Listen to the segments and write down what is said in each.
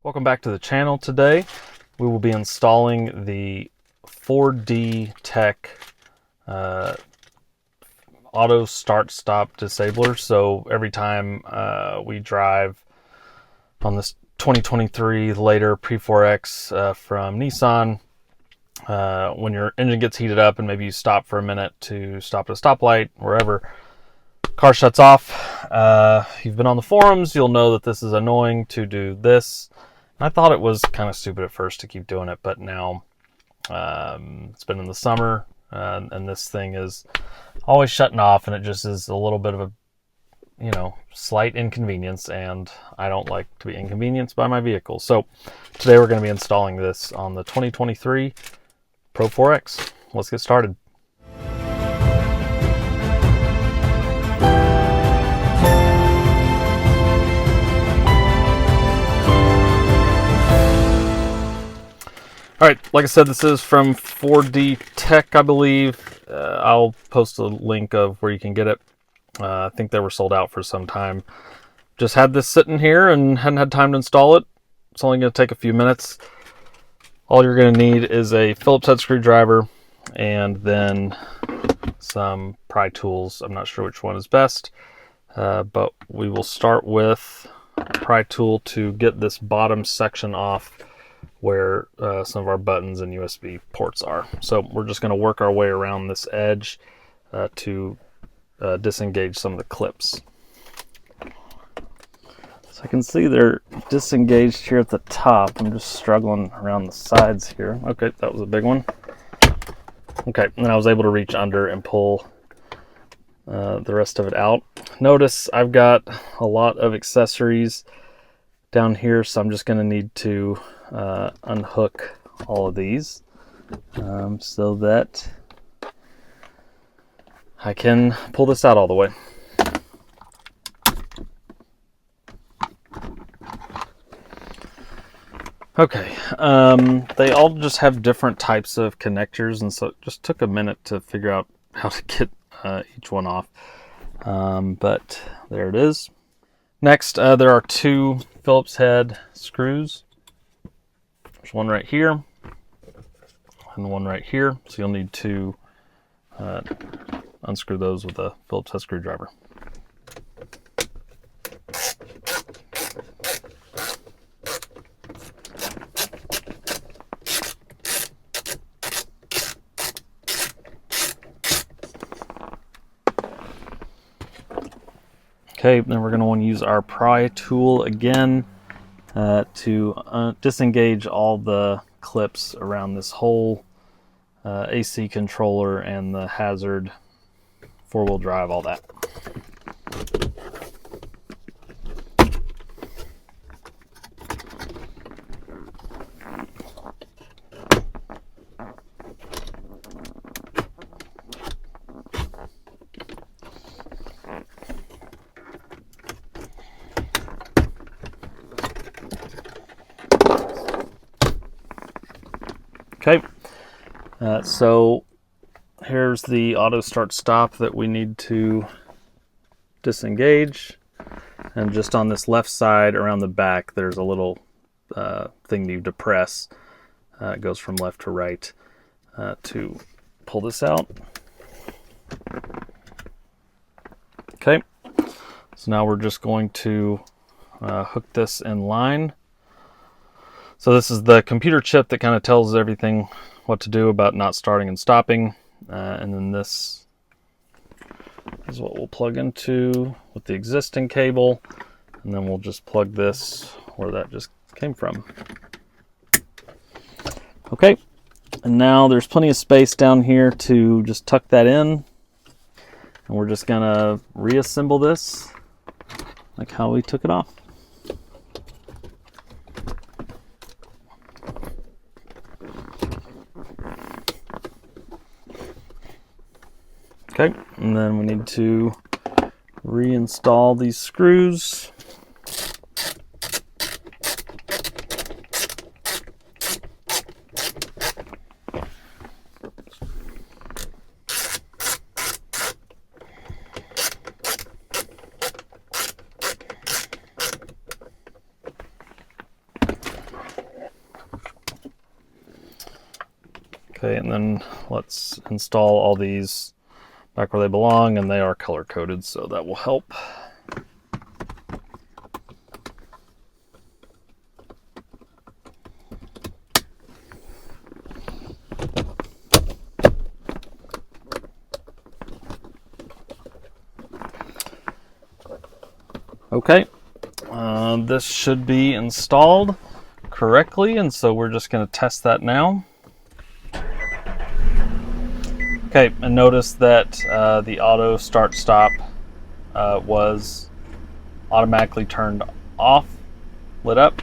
Welcome back to the channel. Today we will be installing the 4D Tech auto start-stop disabler. So every time we drive on this 2023 later Pre4X from Nissan, when your engine gets heated up and maybe you stop for a minute to stop at a stoplight, wherever, car shuts off. You've been on the forums, you'll know that this is annoying to do this. I thought it was kind of stupid at first to keep doing it, but now it's been in the summer and this thing is always shutting off, and it just is a little bit of a, slight inconvenience, and I don't like to be inconvenienced by my vehicle. So today we're going to be installing this on the 2023 Pro4X. Let's get started. All right, like I said, this is from 4D Tech, I believe. I'll post a link of where you can get it. I think they were sold out for some time. Just had this sitting here and hadn't had time to install it. It's only going to take a few minutes. All you're going to need is a Phillips head screwdriver and then some pry tools. I'm not sure which one is best, but we will start with a pry tool to get this bottom section off where some of our buttons and USB ports are. So we're just going to work our way around this edge to disengage some of the clips. So I can see they're disengaged here at the top. I'm just struggling around the sides here. Okay, that was a big one. Okay, and then I was able to reach under and pull the rest of it out. Notice I've got a lot of accessories down here, so I'm just going to need to unhook all of these so that I can pull this out all the way. Okay, they all just have different types of connectors, and so it just took a minute to figure out how to get each one off, but there it is. Next, there are two Phillips head screws. There's one right here and one right here, so you'll need to unscrew those with a Phillips head screwdriver. Okay, then we're going to want to use our pry tool again to disengage all the clips around this whole AC controller and the hazard, four-wheel drive, all that. Okay, so here's the auto start stop that we need to disengage, and just on this left side around the back there's a little thing you depress. It goes from left to right to pull this out. Okay, so now we're just going to hook this in line. So this is the computer chip that kind of tells everything what to do about not starting and stopping. And then this is what we'll plug into with the existing cable. And then we'll just plug this where that just came from. Okay, and now there's plenty of space down here to just tuck that in. And we're just gonna reassemble this like how we took it off. Okay, and then we need to reinstall these screws. Okay, and then let's install all these back where they belong, and they are color coded, so that will help. Okay, this should be installed correctly, and so we're just going to test that now. Okay, and notice that the auto start stop was automatically turned off, lit up,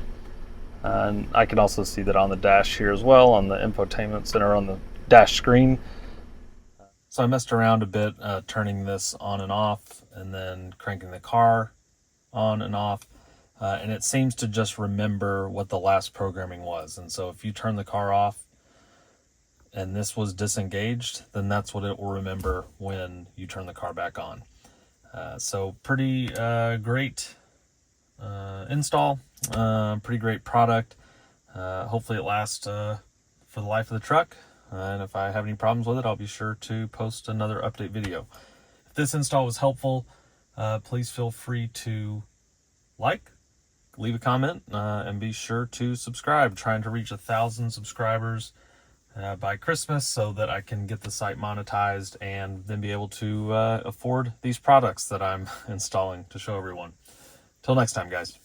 and I can also see that on the dash here as well, on the infotainment center on the dash screen. So I messed around a bit, turning this on and off, and then cranking the car on and off, and it seems to just remember what the last programming was. And so if you turn the car off and this was disengaged, then that's what it will remember when you turn the car back on. So pretty great install, pretty great product. Hopefully it lasts for the life of the truck. And if I have any problems with it, I'll be sure to post another update video. If this install was helpful, please feel free to leave a comment, and be sure to subscribe. Trying to reach 1,000 subscribers by Christmas so that I can get the site monetized and then be able to afford these products that I'm installing to show everyone. Till next time, guys.